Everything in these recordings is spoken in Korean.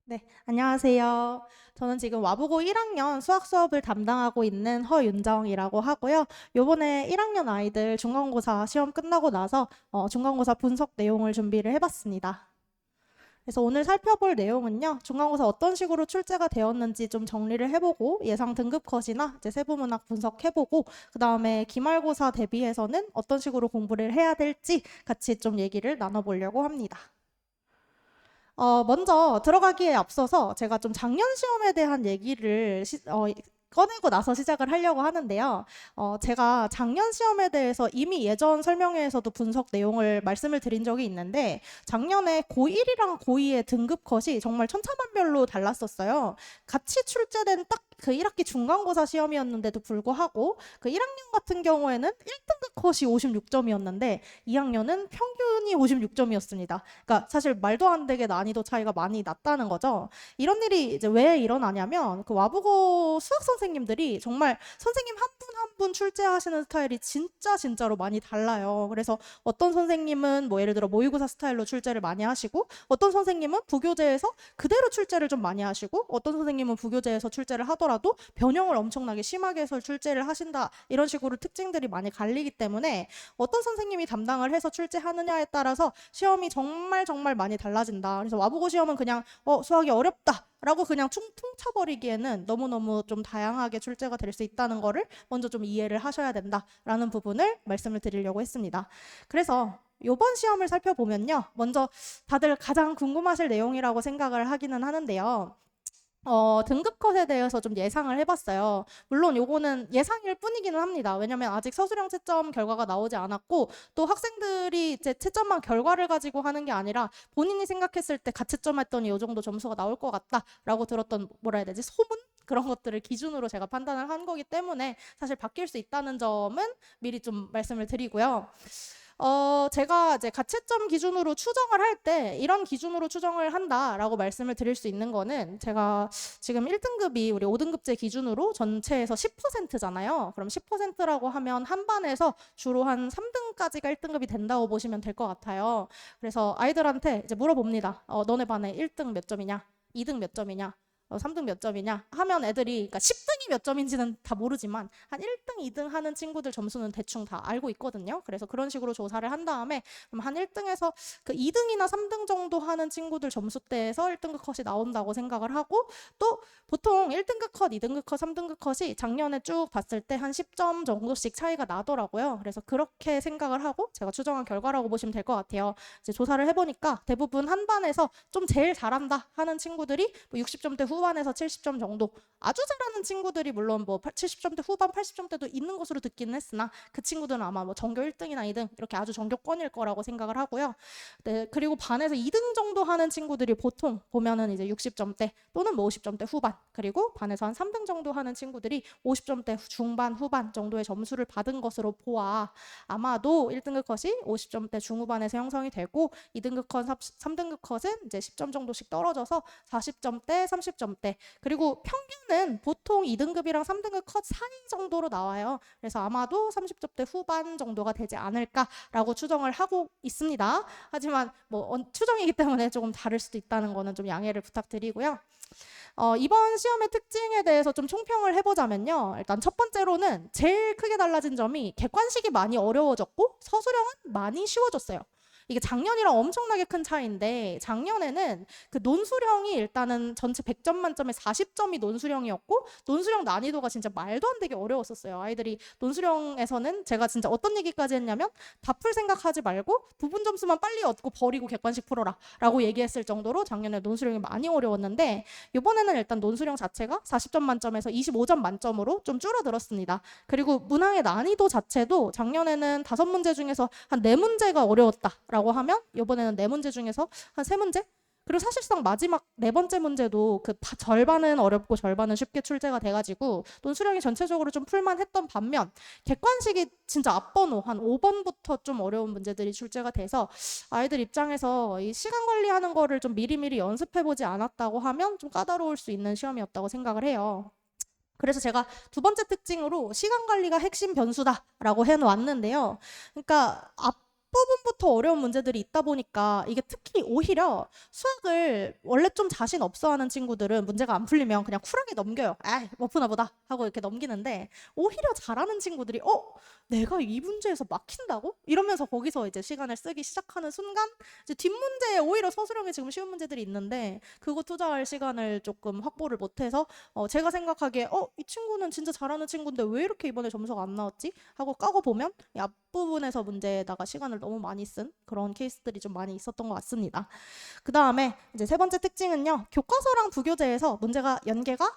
네, 안녕하세요. 저는 지금 와보고 1학년 수학 수업을 담당하고 있는 허윤정이라고 하고요. 요번에 1학년 아이들 중간고사 시험 끝나고 나서 중간고사 분석 내용을 준비를 해봤습니다. 그래서 오늘 살펴볼 내용은요, 중간고사 어떤 식으로 출제가 되었는지 좀 정리를 해보고, 예상 등급 컷이나 이제 세부문학 분석해보고, 그 다음에 기말고사 대비해서는 어떤 식으로 공부를 해야 될지 같이 좀 얘기를 나눠보려고 합니다. 먼저 들어가기에 앞서서 제가 좀 작년 시험에 대한 얘기를 꺼내고 나서 시작을 하려고 하는데요. 제가 작년 시험에 대해서 이미 예전 설명회에서도 분석 내용을 말씀을 드린 적이 있는데, 작년에 고1이랑 고2의 등급 컷이 정말 천차만별로 달랐었어요. 같이 출제된 딱 그 1학기 중간고사 시험이었는데도 불구하고 그 1학년 같은 경우에는 1등급 컷이 56점이었는데 2학년은 평균이 56점이었습니다. 그러니까 사실 말도 안 되게 난이도 차이가 많이 났다는 거죠. 이런 일이 이제 왜 일어나냐면 그 와보고 수학 선생님들이 정말 선생님 한 분 한 분 출제하시는 스타일이 진짜로 많이 달라요. 그래서 어떤 선생님은 뭐 예를 들어 모의고사 스타일로 출제를 많이 하시고 어떤 선생님은 부교재에서 그대로 출제를 좀 많이 하시고 어떤 선생님은 부교재에서 출제를 하더라도 변형을 엄청나게 심하게 해서 출제를 하신다. 이런 식으로 특징들이 많이 갈리기 때문에 어떤 선생님이 담당을 해서 출제하느냐에 따라서 시험이 정말 많이 달라진다. 그래서 와보고 시험은 그냥 수학이 어렵다 라고 그냥 퉁퉁 쳐버리기에는 너무너무 좀 다양하게 출제가 될 수 있다는 거를 먼저 좀 이해를 하셔야 된다라는 부분을 말씀을 드리려고 했습니다. 그래서 이번 시험을 살펴보면요. 먼저 다들 가장 궁금하실 내용이라고 생각을 하기는 하는데요. 등급 컷에 대해서 좀 예상을 해봤어요. 물론 요거는 예상일 뿐이기는 합니다. 왜냐면 아직 서술형 채점 결과가 나오지 않았고 또 학생들이 이제 채점만 결과를 가지고 하는 게 아니라 본인이 생각했을 때 가채점 했더니 요 정도 점수가 나올 것 같다라고 들었던 뭐라 해야 되지? 소문? 그런 것들을 기준으로 제가 판단을 한 거기 때문에 사실 바뀔 수 있다는 점은 미리 좀 말씀을 드리고요. 제가 이제 가채점 기준으로 추정을 할 때 이런 기준으로 추정을 한다라고 말씀을 드릴 수 있는 거는 제가 지금 1등급이 우리 5등급제 기준으로 전체에서 10%잖아요. 그럼 10%라고 하면 한 반에서 주로 한 3등까지가 1등급이 된다고 보시면 될 것 같아요. 그래서 아이들한테 이제 물어봅니다. 너네 반에 1등 몇 점이냐? 2등 몇 점이냐? 3등 몇 점이냐 하면 애들이 그러니까 10등이 몇 점인지는 다 모르지만 한 1등, 2등 하는 친구들 점수는 대충 다 알고 있거든요. 그래서 그런 식으로 조사를 한 다음에 그럼 한 1등에서 그 2등이나 3등 정도 하는 친구들 점수대에서 1등급 컷이 나온다고 생각을 하고 또 보통 1등급 컷, 2등급 컷, 3등급 컷이 작년에 쭉 봤을 때 한 10점 정도씩 차이가 나더라고요. 그래서 그렇게 생각을 하고 제가 추정한 결과라고 보시면 될 것 같아요. 이제 조사를 해보니까 대부분 한 반에서 좀 제일 잘한다 하는 친구들이 뭐 60점대 후반에서 70점 정도 아주 잘하는 친구들이 물론 뭐 70점대 후반 80점대도 있는 것으로 듣기는 했으나 그 친구들은 아마 뭐 전교 1등이나 2등 이렇게 아주 전교권일 거라고 생각을 하고요. 네, 그리고 반에서 2등 정도 하는 친구들이 보통 보면은 이제 60점대 또는 뭐 50점대 후반 그리고 반에서 한 3등 정도 하는 친구들이 50점대 중반 후반 정도의 점수를 받은 것으로 보아 아마도 1등급 컷이 50점대 중후반에서 형성이 되고 2등급 컷, 3등급 컷은 이제 10점 정도씩 떨어져서 40점대, 30점대 그리고 평균은 보통 2등급이랑 3등급 컷 사이 정도로 나와요. 그래서 아마도 30점대 후반 정도가 되지 않을까라고 추정을 하고 있습니다. 하지만 뭐 추정이기 때문에 조금 다를 수도 있다는 거는 좀 양해를 부탁드리고요. 이번 시험의 특징에 대해서 좀 총평을 해보자면요. 일단 첫 번째로는 제일 크게 달라진 점이 객관식이 많이 어려워졌고 서술형은 많이 쉬워졌어요. 이게 작년이랑 엄청나게 큰 차이인데 작년에는 그 논술형이 일단은 전체 100점 만점에 40점이 논술형이었고 논술형 난이도가 진짜 말도 안 되게 어려웠었어요. 아이들이 논술형에서는 제가 진짜 어떤 얘기까지 했냐면 다 풀 생각하지 말고 부분 점수만 빨리 얻고 버리고 객관식 풀어라 라고 얘기했을 정도로 작년에 논술형이 많이 어려웠는데 이번에는 일단 논술형 자체가 40점 만점에서 25점 만점으로 좀 줄어들었습니다. 그리고 문항의 난이도 자체도 작년에는 5문제 중에서 한 4문제가 어려웠다 라고 하면 이번에는 4문제 중에서 한 3문제? 그리고 사실상 마지막 4번째 문제도 그 절반은 어렵고 절반은 쉽게 출제가 돼가지고 논술형이 전체적으로 좀 풀만했던 반면 객관식이 진짜 앞번호 한 5번부터 좀 어려운 문제들이 출제가 돼서 아이들 입장에서 이 시간 관리하는 거를 좀 미리미리 연습해보지 않았다고 하면 좀 까다로울 수 있는 시험이었다고 생각을 해요. 그래서 제가 두 번째 특징으로 시간 관리가 핵심 변수다라고 해놓았는데요. 그러니까 앞부분부터 초반부터 어려운 문제들이 있다 보니까 이게 특히 오히려 수학을 원래 좀 자신 없어 하는 친구들은 문제가 안 풀리면 그냥 쿨하게 넘겨요. 아, 못 푸나 보다 하고 이렇게 넘기는데 오히려 잘하는 친구들이 내가 이 문제에서 막힌다고? 이러면서 거기서 이제 시간을 쓰기 시작하는 순간 이제 뒷문제에 오히려 서술형에 지금 쉬운 문제들이 있는데 그거 투자할 시간을 조금 확보를 못해서 제가 생각하기에 이 친구는 진짜 잘하는 친구인데 왜 이렇게 이번에 점수가 안 나왔지? 하고 까고 보면 이 앞부분에서 문제에다가 시간을 너무 많이 쓴 그런 케이스들이 좀 많이 있었던 것 같습니다. 그 다음에 이제 세 번째 특징은요. 교과서랑 부교재에서 문제가 연계가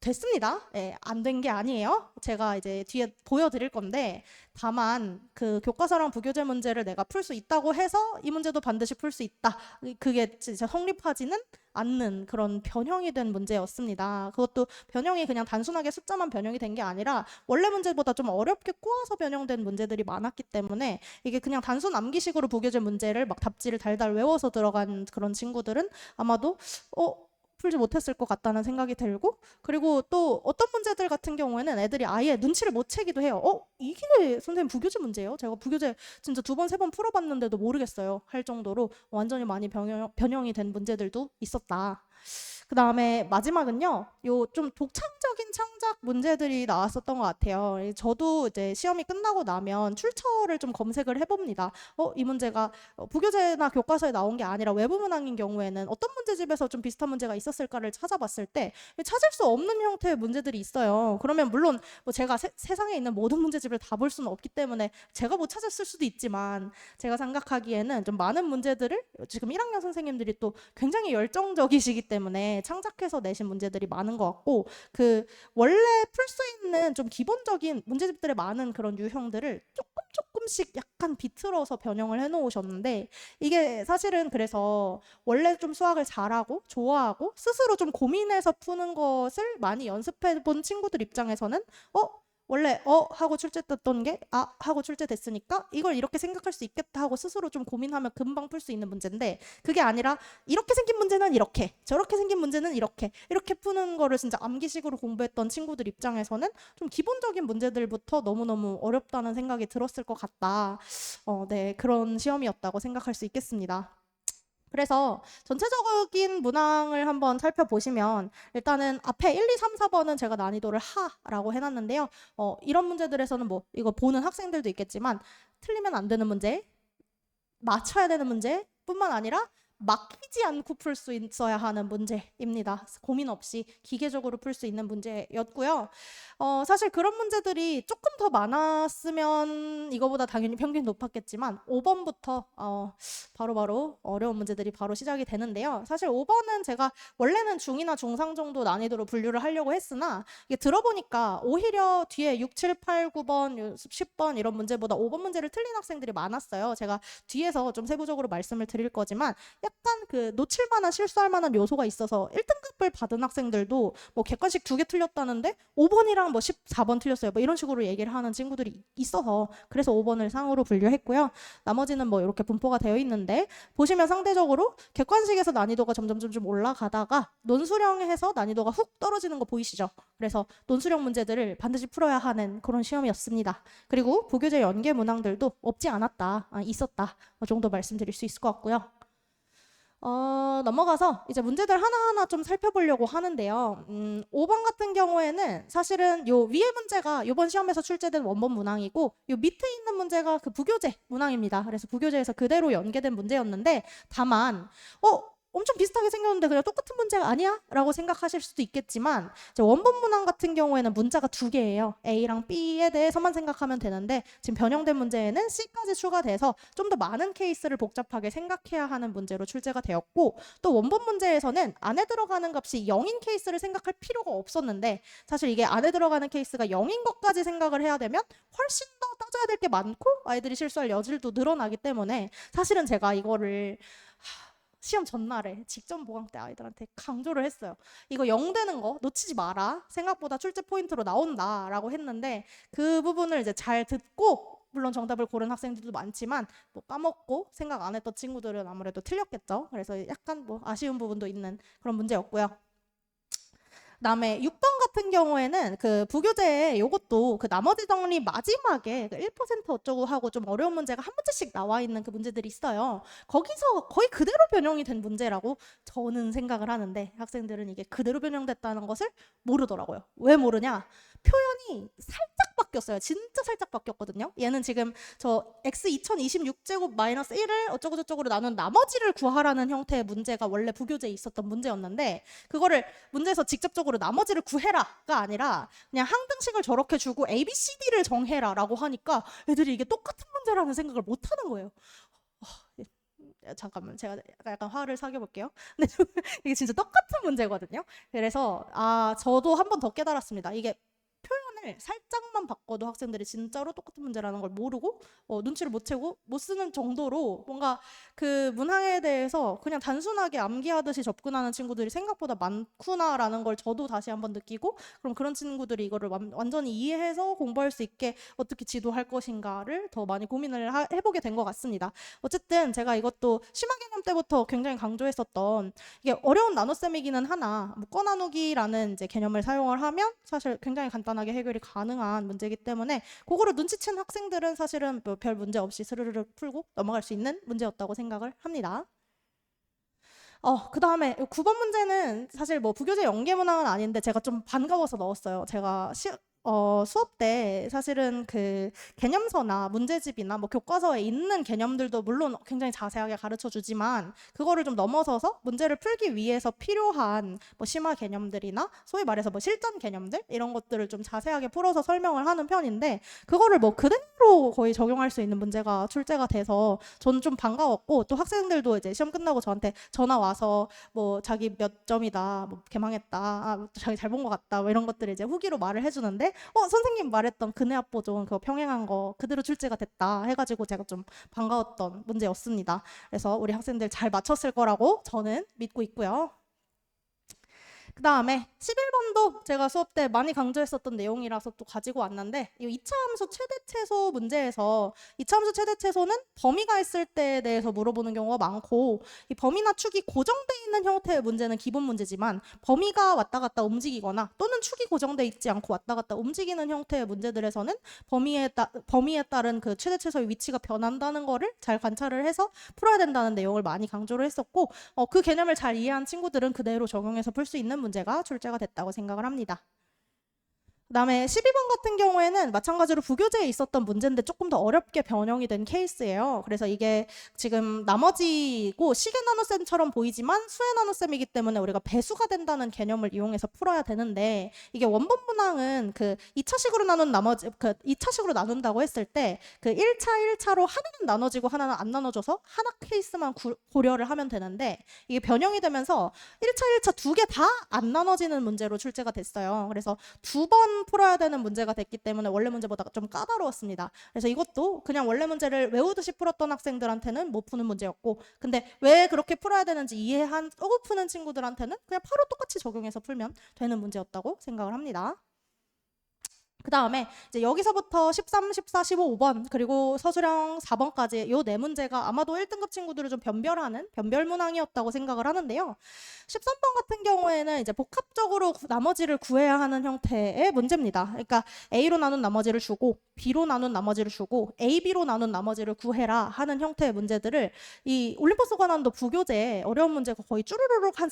됐습니다. 예, 안 된 게 아니에요. 제가 이제 뒤에 보여드릴 건데 다만 그 교과서랑 부교재 문제를 내가 풀 수 있다고 해서 이 문제도 반드시 풀 수 있다. 그게 진짜 성립하지는 않는 그런 변형이 된 문제였습니다. 그것도 변형이 그냥 단순하게 숫자만 변형이 된 게 아니라 원래 문제보다 좀 어렵게 꼬아서 변형된 문제들이 많았기 때문에 이게 그냥 단순 암기식으로 부교재 문제를 막 답지를 달달 외워서 들어간 그런 친구들은 아마도 풀지 못했을 것 같다는 생각이 들고 그리고 또 어떤 문제들 같은 경우에는 애들이 아예 눈치를 못 채기도 해요. 이게 선생님 부교재 문제예요? 제가 부교재 진짜 2번, 3번 풀어봤는데도 모르겠어요. 할 정도로 완전히 많이 변형이 된 문제들도 있었다. 그 다음에 마지막은요, 요 좀 독창적인 창작 문제들이 나왔었던 것 같아요. 저도 이제 시험이 끝나고 나면 출처를 좀 검색을 해봅니다. 이 문제가 부교재나 교과서에 나온 게 아니라 외부 문항인 경우에는 어떤 문제집에서 좀 비슷한 문제가 있었을까를 찾아봤을 때 찾을 수 없는 형태의 문제들이 있어요. 그러면 물론 뭐 제가 세상에 있는 모든 문제집을 다 볼 수는 없기 때문에 제가 못 찾았을 수도 있지만 제가 생각하기에는 좀 많은 문제들을 지금 1학년 선생님들이 또 굉장히 열정적이시기 때문에 창작해서 내신 문제들이 많은 것 같고 그 원래 풀 수 있는 좀 기본적인 문제집들의 많은 그런 유형들을 조금씩 약간 비틀어서 변형을 해놓으셨는데 이게 사실은 그래서 원래 좀 수학을 잘하고 좋아하고 스스로 좀 고민해서 푸는 것을 많이 연습해 본 친구들 입장에서는 원래 하고 출제됐던 게 하고 출제됐으니까 이걸 이렇게 생각할 수 있겠다 하고 스스로 좀 고민하면 금방 풀 수 있는 문제인데 그게 아니라 이렇게 생긴 문제는 이렇게 저렇게 생긴 문제는 이렇게 푸는 거를 진짜 암기식으로 공부했던 친구들 입장에서는 좀 기본적인 문제들부터 너무너무 어렵다는 생각이 들었을 것 같다. 네, 그런 시험이었다고 생각할 수 있겠습니다. 그래서 전체적인 문항을 한번 살펴보시면 일단은 앞에 1, 2, 3, 4번은 제가 난이도를 하라고 해놨는데요. 이런 문제들에서는 뭐 이거 보는 학생들도 있겠지만 틀리면 안 되는 문제, 맞춰야 되는 문제 뿐만 아니라 막히지 않고 풀 수 있어야 하는 문제입니다. 고민 없이 기계적으로 풀 수 있는 문제였고요. 사실 그런 문제들이 조금 더 많았으면 이거보다 당연히 평균이 높았겠지만 5번부터 바로바로 어려운 문제들이 바로 시작이 되는데요. 사실 5번은 제가 원래는 중이나 중상 정도 난이도로 분류를 하려고 했으나 이게 들어보니까 오히려 뒤에 6, 7, 8, 9번, 10번 이런 문제보다 5번 문제를 틀린 학생들이 많았어요. 제가 뒤에서 좀 세부적으로 말씀을 드릴 거지만 약간 그 놓칠 만한 실수할 만한 요소가 있어서 1등급을 받은 학생들도 뭐 객관식 2개 틀렸다는데 5번이랑 뭐 14번 틀렸어요. 뭐 이런 식으로 얘기를 하는 친구들이 있어서 그래서 5번을 상으로 분류했고요. 나머지는 뭐 이렇게 분포가 되어 있는데 보시면 상대적으로 객관식에서 난이도가 점점 올라가다가 논술형에서 난이도가 훅 떨어지는 거 보이시죠? 그래서 논술형 문제들을 반드시 풀어야 하는 그런 시험이었습니다. 그리고 부교재 연계 문항들도 없지 않았다, 있었다 그 정도 말씀드릴 수 있을 것 같고요. 넘어가서 이제 문제들 하나하나 좀 살펴보려고 하는데요. 5번 같은 경우에는 사실은 요 위에 문제가 이번 시험에서 출제된 원본 문항이고 요 밑에 있는 문제가 그 부교재 문항입니다. 그래서 부교재에서 그대로 연계된 문제였는데 다만 엄청 비슷하게 생겼는데 그냥 똑같은 문제가 아니야? 라고 생각하실 수도 있겠지만 이제 원본 문항 같은 경우에는 문자가 2개예요. A랑 B에 대해서만 생각하면 되는데 지금 변형된 문제에는 C까지 추가돼서 좀 더 많은 케이스를 복잡하게 생각해야 하는 문제로 출제가 되었고 또 원본 문제에서는 안에 들어가는 값이 0인 케이스를 생각할 필요가 없었는데 사실 이게 안에 들어가는 케이스가 0인 것까지 생각을 해야 되면 훨씬 더 따져야 될 게 많고 아이들이 실수할 여질도 늘어나기 때문에 사실은 제가 이거를 시험 전날에 직전 보강 때 아이들한테 강조를 했어요. 이거 0 되는 거 놓치지 마라. 생각보다 출제 포인트로 나온다라고 했는데 그 부분을 이제 잘 듣고 물론 정답을 고른 학생들도 많지만 뭐 까먹고 생각 안 했던 친구들은 아무래도 틀렸겠죠. 그래서 약간 뭐 아쉬운 부분도 있는 그런 문제였고요. 그다음에 6번 같은 경우에는 그 부교재에 요것도 그 나머지 정리 마지막에 그 1% 어쩌고 하고 좀 어려운 문제가 한 문제씩 나와 있는 그 문제들이 있어요. 거기서 거의 그대로 변형이 된 문제라고 저는 생각을 하는데 학생들은 이게 그대로 변형됐다는 것을 모르더라고요. 왜 모르냐? 표현이 살짝 바뀌었어요. 진짜 살짝 바뀌었거든요. 얘는 지금 저 x 2026제곱 마이너스 1을 어쩌고 저쩌고로 나눈 나머지를 구하라는 형태의 문제가 원래 부교재에 있었던 문제였는데 그거를 문제에서 직접적으로 나머지를 구해라가 아니라 그냥 항등식을 저렇게 주고 A, B, C, D를 정해라라고 하니까 애들이 이게 똑같은 문제라는 생각을 못 하는 거예요. 잠깐만 제가 약간 화를 사겨볼게요. 근데 이게 진짜 똑같은 문제거든요. 그래서 저도 한 번 더 깨달았습니다. 이게 표현을 살짝만 바꿔도 학생들이 진짜로 똑같은 문제라는 걸 모르고 눈치를 못 채고 못 쓰는 정도로 뭔가 그 문항에 대해서 그냥 단순하게 암기하듯이 접근하는 친구들이 생각보다 많구나라는 걸 저도 다시 한번 느끼고 그럼 그런 친구들이 이거를 완전히 이해해서 공부할 수 있게 어떻게 지도할 것인가를 더 많이 고민을 해보게 된 것 같습니다. 어쨌든 제가 이것도 심화 개념 때부터 굉장히 강조했었던 이게 어려운 나눗셈이기는 하나 묶어 나누기라는 이제 개념을 사용을 하면 사실 굉장히 간단하게 해결이 가능한 문제이기 때문에 그거를 눈치챈 학생들은 사실은 별 문제 없이 스르르 풀고 넘어갈 수 있는 문제였다고 생각을 합니다. 그 다음에 9번 문제는 사실 뭐 부교재 연계 문항은 아닌데 제가 좀 반가워서 넣었어요. 제가 수업 때 사실은 그 개념서나 문제집이나 뭐 교과서에 있는 개념들도 물론 굉장히 자세하게 가르쳐 주지만 그거를 좀 넘어서서 문제를 풀기 위해서 필요한 뭐 심화 개념들이나 소위 말해서 뭐 실전 개념들 이런 것들을 좀 자세하게 풀어서 설명을 하는 편인데 그거를 뭐 그대로 거의 적용할 수 있는 문제가 출제가 돼서 저는 좀 반가웠고 또 학생들도 이제 시험 끝나고 저한테 전화 와서 뭐 자기 몇 점이다 뭐 개망했다 자기 잘 본 것 같다 뭐 이런 것들을 이제 후기로 말을 해주는데 선생님 말했던 근해합보존 그거 평행한 거 그대로 출제가 됐다 해가지고 제가 좀 반가웠던 문제였습니다. 그래서 우리 학생들 잘 맞췄을 거라고 저는 믿고 있고요. 그 다음에 11번도 제가 수업 때 많이 강조했었던 내용이라서 또 가지고 왔는데 이 2차 함수 최대 최소 문제에서 2차 함수 최대 최소는 범위가 있을 때에 대해서 물어보는 경우가 많고 이 범위나 축이 고정돼 있는 형태의 문제는 기본 문제지만 범위가 왔다 갔다 움직이거나 또는 축이 고정돼 있지 않고 왔다 갔다 움직이는 형태의 문제들에서는 범위에 따른 그 최대 최소의 위치가 변한다는 거를 잘 관찰을 해서 풀어야 된다는 내용을 많이 강조를 했었고 그 개념을 잘 이해한 친구들은 그대로 적용해서 풀 수 있는 문제가 출제가 됐다고 생각을 합니다. 그 다음에 12번 같은 경우에는 마찬가지로 부교재에 있었던 문제인데 조금 더 어렵게 변형이 된 케이스예요. 그래서 이게 지금 나머지고 시계 나눗셈처럼 보이지만 수의 나눗셈이기 때문에 우리가 배수가 된다는 개념을 이용해서 풀어야 되는데 이게 원본 문항은 그 2차식으로 나눈 나머지 그 2차식으로 나눈다고 했을 때 그 1차로 하나는 나눠지고 하나는 안 나눠져서 하나 케이스만 고려를 하면 되는데 이게 변형이 되면서 1차 두 개 다 안 나눠지는 문제로 출제가 됐어요. 그래서 두 번 풀어야 되는 문제가 됐기 때문에 원래 문제보다 좀 까다로웠습니다. 그래서 이것도 그냥 원래 문제를 외우듯이 풀었던 학생들한테는 못 푸는 문제였고 근데 왜 그렇게 풀어야 되는지 이해하고 푸는 친구들한테는 그냥 바로 똑같이 적용해서 풀면 되는 문제였다고 생각을 합니다. 그 다음에 이제 여기서부터 13, 14, 15, 5번 그리고 서술형 4번까지 요 네 문제가 아마도 1등급 친구들을 좀 변별하는 변별 문항이었다고 생각을 하는데요. 13번 같은 경우에는 이제 복합적으로 나머지를 구해야 하는 형태의 문제입니다. 그러니까 A로 나눈 나머지를 주고 B로 나눈 나머지를 주고 AB로 나눈 나머지를 구해라 하는 형태의 문제들을 이 올림포스 관한도 부교재에 어려운 문제가 거의 쭈루루룩 한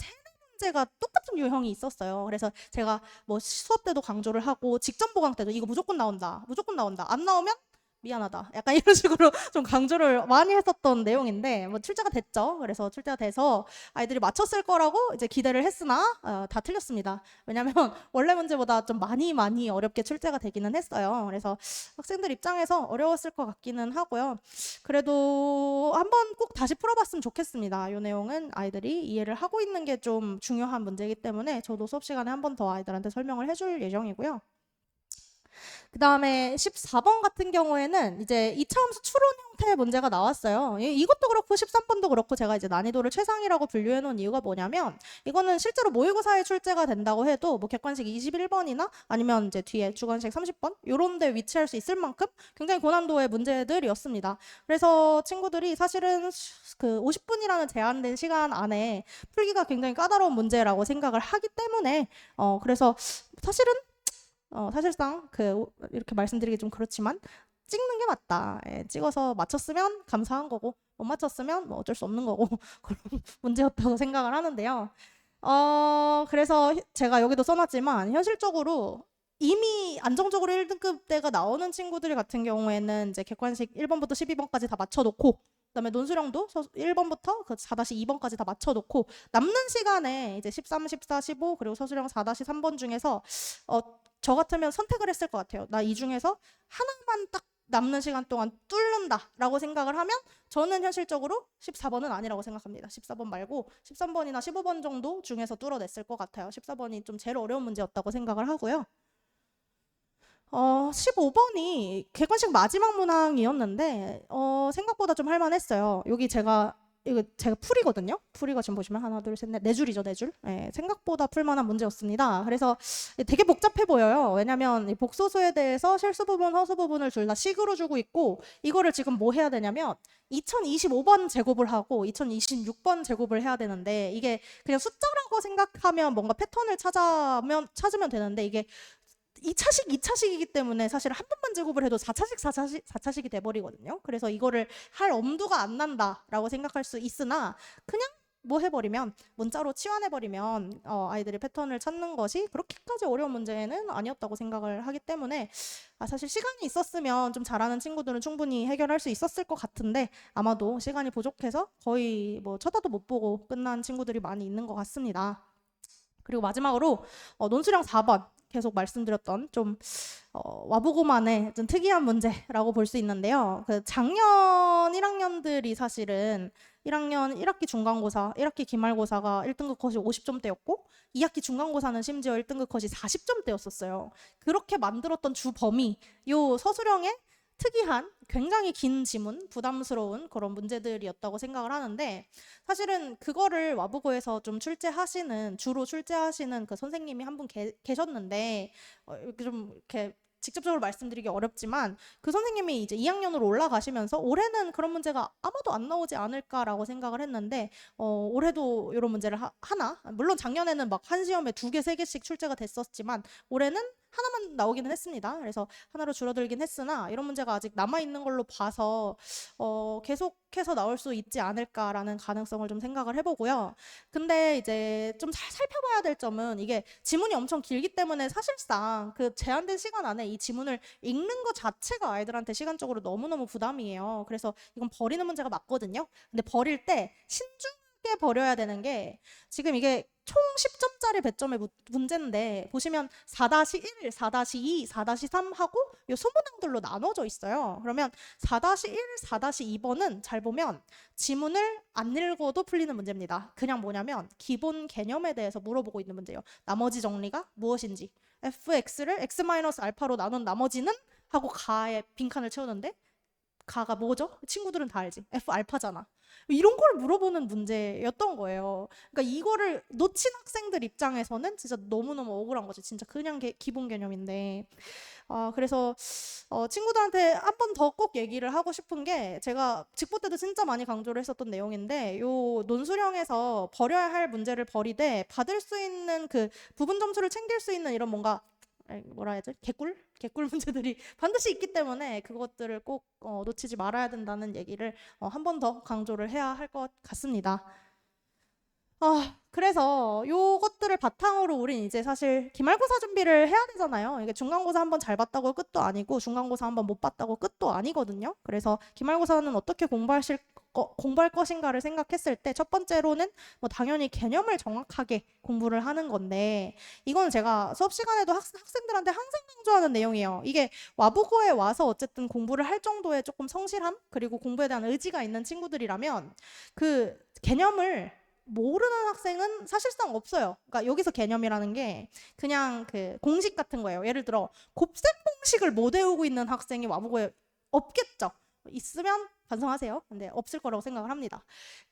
문제가 똑같은 유형이 있었어요. 그래서 제가 뭐 수업 때도 강조를 하고 직전 보강 때도 이거 무조건 나온다. 무조건 나온다. 안 나오면 미안하다. 약간 이런 식으로 좀 강조를 많이 했었던 내용인데 뭐 출제가 됐죠. 그래서 출제가 돼서 아이들이 맞췄을 거라고 이제 기대를 했으나 다 틀렸습니다. 왜냐하면 원래 문제보다 좀 많이 어렵게 출제가 되기는 했어요. 그래서 학생들 입장에서 어려웠을 것 같기는 하고요. 그래도 한번 꼭 다시 풀어봤으면 좋겠습니다. 이 내용은 아이들이 이해를 하고 있는 게 좀 중요한 문제이기 때문에 저도 수업 시간에 한 번 더 아이들한테 설명을 해줄 예정이고요. 그 다음에 14번 같은 경우에는 이제 이차함수 추론 형태의 문제가 나왔어요. 이것도 그렇고 13번도 그렇고 제가 이제 난이도를 최상이라고 분류해 놓은 이유가 뭐냐면 이거는 실제로 모의고사에 출제가 된다고 해도 뭐 객관식 21번이나 아니면 이제 뒤에 주관식 30번 요런 데 위치할 수 있을 만큼 굉장히 고난도의 문제들이었습니다. 그래서 친구들이 사실은 그 50분이라는 제한된 시간 안에 풀기가 굉장히 까다로운 문제라고 생각을 하기 때문에 그래서 사실상 이렇게 말씀드리기 좀 그렇지만 찍는 게 맞다. 찍어서 맞췄으면 감사한 거고 못 맞췄으면 뭐 어쩔 수 없는 거고 그런 문제였다고 생각을 하는데요. 그래서 제가 여기도 써놨지만 현실적으로 이미 안정적으로 1등급대가 나오는 친구들 같은 경우에는 이제 객관식 1번부터 12번까지 다 맞춰놓고 그다음에 논술형도 1번부터 그 4-2번까지 다 맞춰놓고 남는 시간에 이제 13, 14, 15 그리고 서술형 4-3번 중에서 저 같으면 선택을 했을 것 같아요. 나 이 중에서 하나만 딱 남는 시간 동안 뚫는다라고 생각을 하면 저는 현실적으로 14번은 아니라고 생각합니다. 14번 말고 13번이나 15번 정도 중에서 뚫어냈을 것 같아요. 14번이 좀 제일 어려운 문제였다고 생각을 하고요. 15번이 객관식 마지막 문항이었는데 생각보다 좀 할만했어요. 이거 제가 풀이거든요. 풀이가 지금 보시면 하나, 둘, 셋, 넷, 네 줄이죠, 네 줄. 네, 생각보다 풀만한 문제였습니다. 그래서 되게 복잡해 보여요. 왜냐면 복소수에 대해서 실수 부분, 허수 부분을 둘 다 식으로 주고 있고 이거를 지금 뭐 해야 되냐면 2025번 제곱을 하고 2026번 제곱을 해야 되는데 이게 그냥 숫자라고 생각하면 뭔가 패턴을 찾으면 되는데 이게 2차식, 2차식이기 때문에 사실 한 번만 제곱을 해도 4차식이 돼버리거든요. 그래서 이거를 할 엄두가 안 난다라고 생각할 수 있으나 그냥 뭐 해버리면 문자로 치환해버리면 아이들이 패턴을 찾는 것이 그렇게까지 어려운 문제는 아니었다고 생각을 하기 때문에 사실 시간이 있었으면 좀 잘하는 친구들은 충분히 해결할 수 있었을 것 같은데 아마도 시간이 부족해서 거의 뭐 쳐다도 못 보고 끝난 친구들이 많이 있는 것 같습니다. 그리고 마지막으로 논술형 4번 계속 말씀드렸던 좀 와보고만의 좀 특이한 문제라고 볼 수 있는데요. 그 작년 1학년들이 사실은 1학년 1학기 중간고사, 1학기 기말고사가 1등급 컷이 50점대였고 2학기 중간고사는 심지어 1등급 컷이 40점대였었어요. 그렇게 만들었던 주 범위, 요 서술형의 특이한 굉장히 긴 지문, 부담스러운 그런 문제들이었다고 생각을 하는데 사실은 그거를 와보고에서 좀 주로 출제하시는 그 선생님이 한 분 계셨는데 좀 이렇게 직접적으로 말씀드리기 어렵지만 그 선생님이 이제 2학년으로 올라가시면서 올해는 그런 문제가 아마도 안 나오지 않을까라고 생각을 했는데 올해도 이런 문제를 하나 물론 작년에는 막 한 시험에 2개, 3개씩 출제가 됐었지만 올해는 하나만 나오기는 했습니다. 그래서 하나로 줄어들긴 했으나 이런 문제가 아직 남아있는 걸로 봐서 계속해서 나올 수 있지 않을까라는 가능성을 좀 생각을 해보고요. 근데 이제 좀 잘 살펴봐야 될 점은 이게 지문이 엄청 길기 때문에 사실상 그 제한된 시간 안에 이 지문을 읽는 것 자체가 아이들한테 시간적으로 너무너무 부담이에요. 그래서 이건 버리는 문제가 맞거든요. 근데 버릴 때 신중하게 버려야 되는 게 지금 이게 총 10점짜리 배점의 문제인데 보시면 4-1, 4-2, 4-3 하고 이 소문항들로 나눠져 있어요. 그러면 4-1, 4-2번은 잘 보면 지문을 안 읽어도 풀리는 문제입니다. 그냥 뭐냐면 기본 개념에 대해서 물어보고 있는 문제예요. 나머지 정리가 무엇인지 fx를 x-알파로 나눈 나머지는 하고 가에 빈칸을 채우는데 가가 뭐죠? 친구들은 다 알지. F 알파잖아. 이런 걸 물어보는 문제였던 거예요. 그러니까 이거를 놓친 학생들 입장에서는 진짜 너무너무 억울한 거지. 진짜 그냥 기본 개념인데. 그래서 친구들한테 한 번 더 꼭 얘기를 하고 싶은 게 제가 직보 때도 진짜 많이 강조를 했었던 내용인데 요 논술형에서 버려야 할 문제를 버리되 받을 수 있는 그 부분 점수를 챙길 수 있는 이런 뭔가 뭐라 해야지? 개꿀 문제들이 반드시 있기 때문에 그것들을 꼭 놓치지 말아야 된다는 얘기를 한 번 더 강조를 해야 할 것 같습니다. 그래서 요것들을 바탕으로 우린 이제 사실 기말고사 준비를 해야 되잖아요. 이게 중간고사 한번 잘 봤다고 끝도 아니고 중간고사 한번 못 봤다고 끝도 아니거든요. 그래서 기말고사는 어떻게 공부할 것인가를 생각했을 때 첫 번째로는 뭐 당연히 개념을 정확하게 공부를 하는 건데 이건 제가 수업 시간에도 학생들한테 항상 강조하는 내용이에요. 이게 와보고에 와서 어쨌든 공부를 할 정도의 조금 성실함 그리고 공부에 대한 의지가 있는 친구들이라면 그 개념을 모르는 학생은 사실상 없어요. 그러니까 여기서 개념이라는 게 그냥 그 공식 같은 거예요. 예를 들어 곱셈 공식을 못 외우고 있는 학생이 와보고 없겠죠. 있으면 반성하세요. 근데 없을 거라고 생각을 합니다.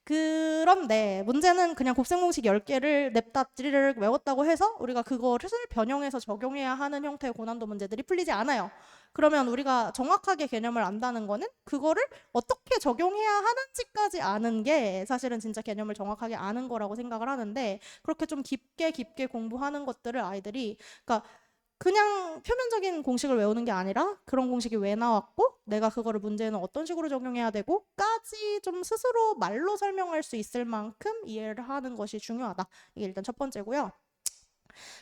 그런데 문제는 그냥 곱셈 공식 10개를 냅다 찌르륵 외웠다고 해서 우리가 그거를 변형해서 적용해야 하는 형태의 고난도 문제들이 풀리지 않아요. 그러면 우리가 정확하게 개념을 안다는 거는 그거를 어떻게 적용해야 하는지까지 아는 게 사실은 진짜 개념을 정확하게 아는 거라고 생각을 하는데, 그렇게 좀 깊게 깊게 공부하는 것들을 아이들이, 그러니까 그냥 표면적인 공식을 외우는 게 아니라 그런 공식이 왜 나왔고 내가 그거를 문제는 어떤 식으로 적용해야 되고까지 좀 스스로 말로 설명할 수 있을 만큼 이해를 하는 것이 중요하다. 이게 일단 첫 번째고요.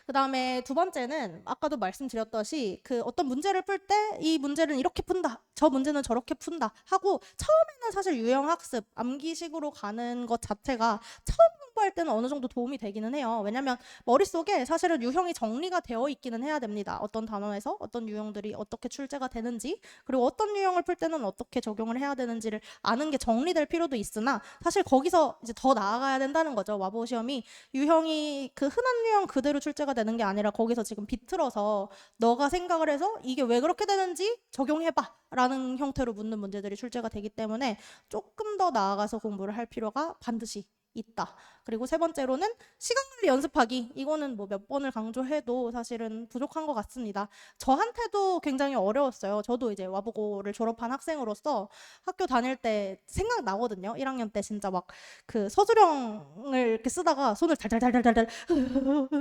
그 다음에 두 번째는 아까도 말씀드렸듯이 그 어떤 문제를 풀 때 이 문제는 이렇게 푼다, 저 문제는 저렇게 푼다 하고 처음에는 사실 유형학습, 암기식으로 가는 것 자체가 처음 공부할 때는 어느 정도 도움이 되기는 해요. 왜냐면 머릿속에 사실은 유형이 정리가 되어 있기는 해야 됩니다. 어떤 단원에서 어떤 유형들이 어떻게 출제가 되는지, 그리고 어떤 유형을 풀 때는 어떻게 적용을 해야 되는지를 아는 게 정리될 필요도 있으나 사실 거기서 이제 더 나아가야 된다는 거죠. 와보 시험이 유형이 그 흔한 유형 그대로 출제가 되는 게 아니라 거기서 지금 비틀어서 너가 생각을 해서 이게 왜 그렇게 되는지 적용해봐 라는 형태로 묻는 문제들이 출제가 되기 때문에 조금 더 나아가서 공부를 할 필요가 반드시 있다. 그리고 세 번째로는 시간 관리 연습하기. 이거는 뭐 몇 번을 강조해도 사실은 부족한 것 같습니다. 저한테도 굉장히 어려웠어요. 저도 이제 와보고를 졸업한 학생으로서 학교 다닐 때 생각나거든요. 1학년 때 진짜 막 그 서술형을 이렇게 쓰다가 손을 달달달달달달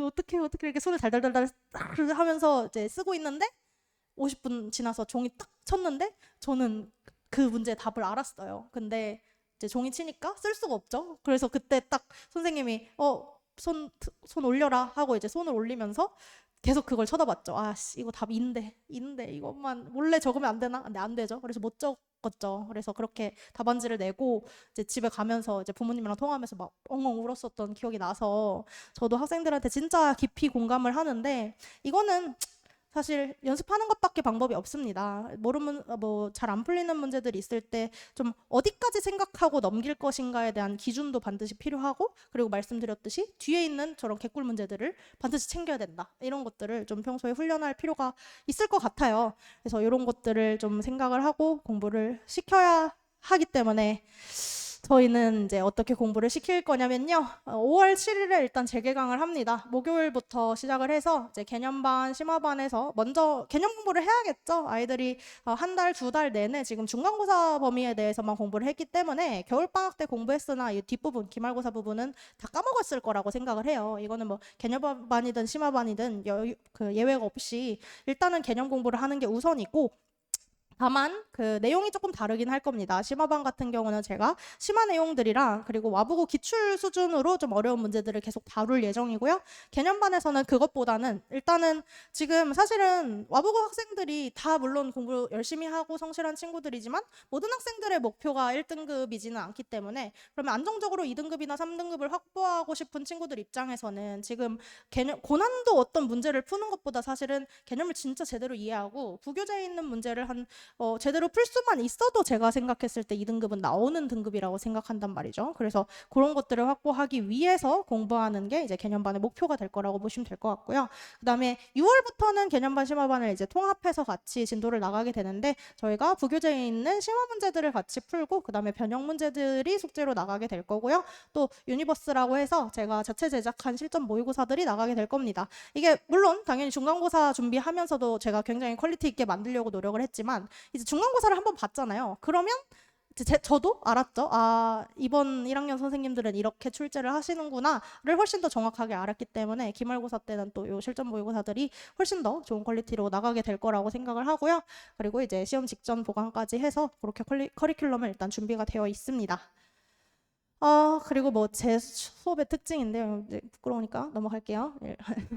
어떻게 이렇게 손을 달달달달 하면서 이제 쓰고 있는데 50분 지나서 종이 딱 쳤는데 저는 그 문제의 답을 알았어요. 근데 이제 종이 치니까 쓸 수가 없죠. 그래서 그때 딱 선생님이 손 올려라 하고 이제 손을 올리면서 계속 그걸 쳐다봤죠. 아씨, 이거 답 인데 이것만 몰래 적으면 안 되나? 근데 안 되죠. 그래서 못 적었죠. 그래서 그렇게 답안지를 내고 이제 집에 가면서 이제 부모님이랑 통화하면서 막 엉엉 울었었던 기억이 나서 저도 학생들한테 진짜 깊이 공감을 하는데, 이거는 사실 연습하는 것밖에 방법이 없습니다. 모르면 뭐 잘 안 풀리는 문제들이 있을 때 좀 어디까지 생각하고 넘길 것인가에 대한 기준도 반드시 필요하고, 그리고 말씀드렸듯이 뒤에 있는 저런 개꿀 문제들을 반드시 챙겨야 된다. 이런 것들을 좀 평소에 훈련할 필요가 있을 것 같아요. 그래서 이런 것들을 좀 생각을 하고 공부를 시켜야 하기 때문에 저희는 이제 어떻게 공부를 시킬 거냐면요. 5월 7일에 일단 재개강을 합니다. 목요일부터 시작을 해서 이제 개념반, 심화반에서 먼저 개념 공부를 해야겠죠. 아이들이 한 달, 두 달 내내 지금 중간고사 범위에 대해서만 공부를 했기 때문에 겨울방학 때 공부했으나 이 뒷부분, 기말고사 부분은 다 까먹었을 거라고 생각을 해요. 이거는 뭐 개념반이든 심화반이든 그 예외가 없이 일단은 개념 공부를 하는 게 우선이고, 다만 그 내용이 조금 다르긴 할 겁니다. 심화반 같은 경우는 제가 심화 내용들이랑 그리고 와보고 기출 수준으로 좀 어려운 문제들을 계속 다룰 예정이고요. 개념반에서는 그것보다는 일단은 지금 사실은 와보고 학생들이 다 물론 공부 열심히 하고 성실한 친구들이지만 모든 학생들의 목표가 1등급이지는 않기 때문에, 그러면 안정적으로 2등급이나 3등급을 확보하고 싶은 친구들 입장에서는 지금 개념 고난도 어떤 문제를 푸는 것보다 사실은 개념을 진짜 제대로 이해하고 부교재에 있는 문제를 제대로 풀 수만 있어도 제가 생각했을 때 2등급은 나오는 등급이라고 생각한단 말이죠. 그래서 그런 것들을 확보하기 위해서 공부하는 게 이제 개념반의 목표가 될 거라고 보시면 될 것 같고요. 그 다음에 6월부터는 개념반, 심화반을 이제 통합해서 같이 진도를 나가게 되는데, 저희가 부교재에 있는 심화 문제들을 같이 풀고 그 다음에 변형 문제들이 숙제로 나가게 될 거고요. 또 유니버스라고 해서 제가 자체 제작한 실전 모의고사들이 나가게 될 겁니다. 이게 물론 당연히 중간고사 준비하면서도 제가 굉장히 퀄리티 있게 만들려고 노력을 했지만 이제 중간고사를 한번 봤잖아요. 그러면 이제 저도 알았죠. 아, 이번 1학년 선생님들은 이렇게 출제를 하시는구나를 훨씬 더 정확하게 알았기 때문에 기말고사 때는 또 요 실전 모의고사들이 훨씬 더 좋은 퀄리티로 나가게 될 거라고 생각을 하고요. 그리고 이제 시험 직전 보강까지 해서 그렇게 커리큘럼을 일단 준비가 되어 있습니다. 그리고 뭐 제 수업의 특징인데요. 이제 부끄러우니까 넘어갈게요.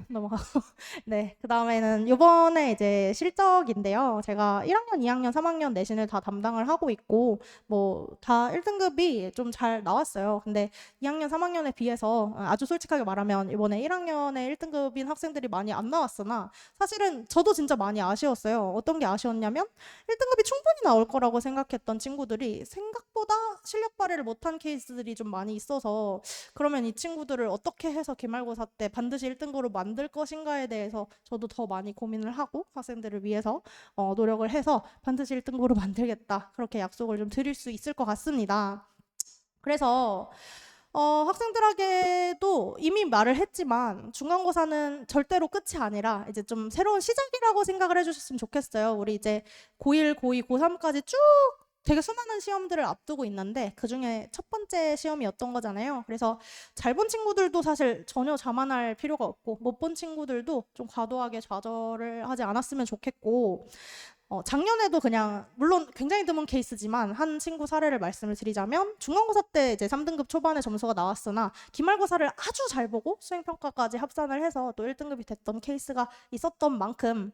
넘어가고. 네, 그 다음에는 이번에 이제 실적인데요. 제가 1학년, 2학년, 3학년 내신을 다 담당을 하고 있고, 뭐 다 1등급이 좀 잘 나왔어요. 근데 2학년, 3학년에 비해서 아주 솔직하게 말하면 이번에 1학년에 1등급인 학생들이 많이 안 나왔으나 사실은 저도 진짜 많이 아쉬웠어요. 어떤 게 아쉬웠냐면 1등급이 충분히 나올 거라고 생각했던 친구들이 생각보다 실력 발휘를 못한 케이스들이 좀 많이 있어서 그러면 이 친구들을 어떻게 해서 기말고사 때 반드시 1등급으로 만들 것인가에 대해서 저도 더 많이 고민을 하고 학생들을 위해서 노력을 해서 반드시 1등급으로 만들겠다. 그렇게 약속을 좀 드릴 수 있을 것 같습니다. 그래서 학생들에게도 이미 말을 했지만 중간고사는 절대로 끝이 아니라 이제 좀 새로운 시작이라고 생각을 해주셨으면 좋겠어요. 우리 이제 고1, 고2, 고3까지 쭉 되게 수많은 시험들을 앞두고 있는데 그중에 첫 번째 시험이었던 거잖아요. 그래서 잘 본 친구들도 사실 전혀 자만할 필요가 없고 못 본 친구들도 좀 과도하게 좌절을 하지 않았으면 좋겠고 작년에도 그냥 물론 굉장히 드문 케이스지만 한 친구 사례를 말씀을 드리자면 중간고사 때 이제 3등급 초반에 점수가 나왔으나 기말고사를 아주 잘 보고 수행평가까지 합산을 해서 또 1등급이 됐던 케이스가 있었던 만큼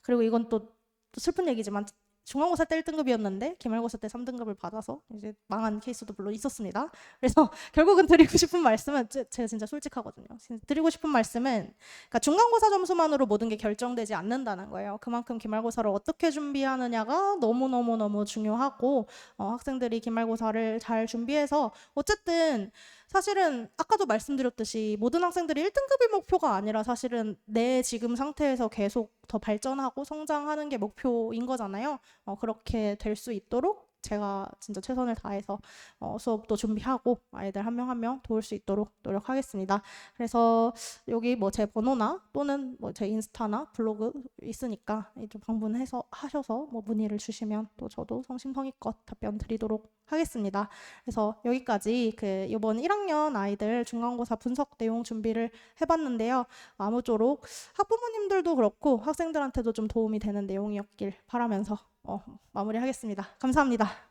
그리고 이건 또 슬픈 얘기지만 중간고사 때 1등급이었는데 기말고사 때 3등급을 받아서 이제 망한 케이스도 물론 있었습니다. 그래서 결국은 드리고 싶은 말씀은 제가 진짜 솔직하거든요. 드리고 싶은 말씀은 그러니까 중간고사 점수만으로 모든 게 결정되지 않는다는 거예요. 그만큼 기말고사를 어떻게 준비하느냐가 너무너무너무 중요하고 학생들이 기말고사를 잘 준비해서 어쨌든 사실은 아까도 말씀드렸듯이 모든 학생들이 1등급이 목표가 아니라 사실은 내 지금 상태에서 계속 더 발전하고 성장하는 게 목표인 거잖아요. 그렇게 될 수 있도록 제가 진짜 최선을 다해서 수업도 준비하고 아이들 한 명 한 명 도울 수 있도록 노력하겠습니다. 그래서 여기 뭐 제 번호나 또는 뭐 제 인스타나 블로그 있으니까 좀 방문해서 하셔서 뭐 문의를 주시면 또 저도 성심성의껏 답변 드리도록 하겠습니다. 그래서 여기까지 그 이번 1학년 아이들 중간고사 분석 내용 준비를 해봤는데요. 아무쪼록 학부모님들도 그렇고 학생들한테도 좀 도움이 되는 내용이었길 바라면서 마무리하겠습니다. 감사합니다.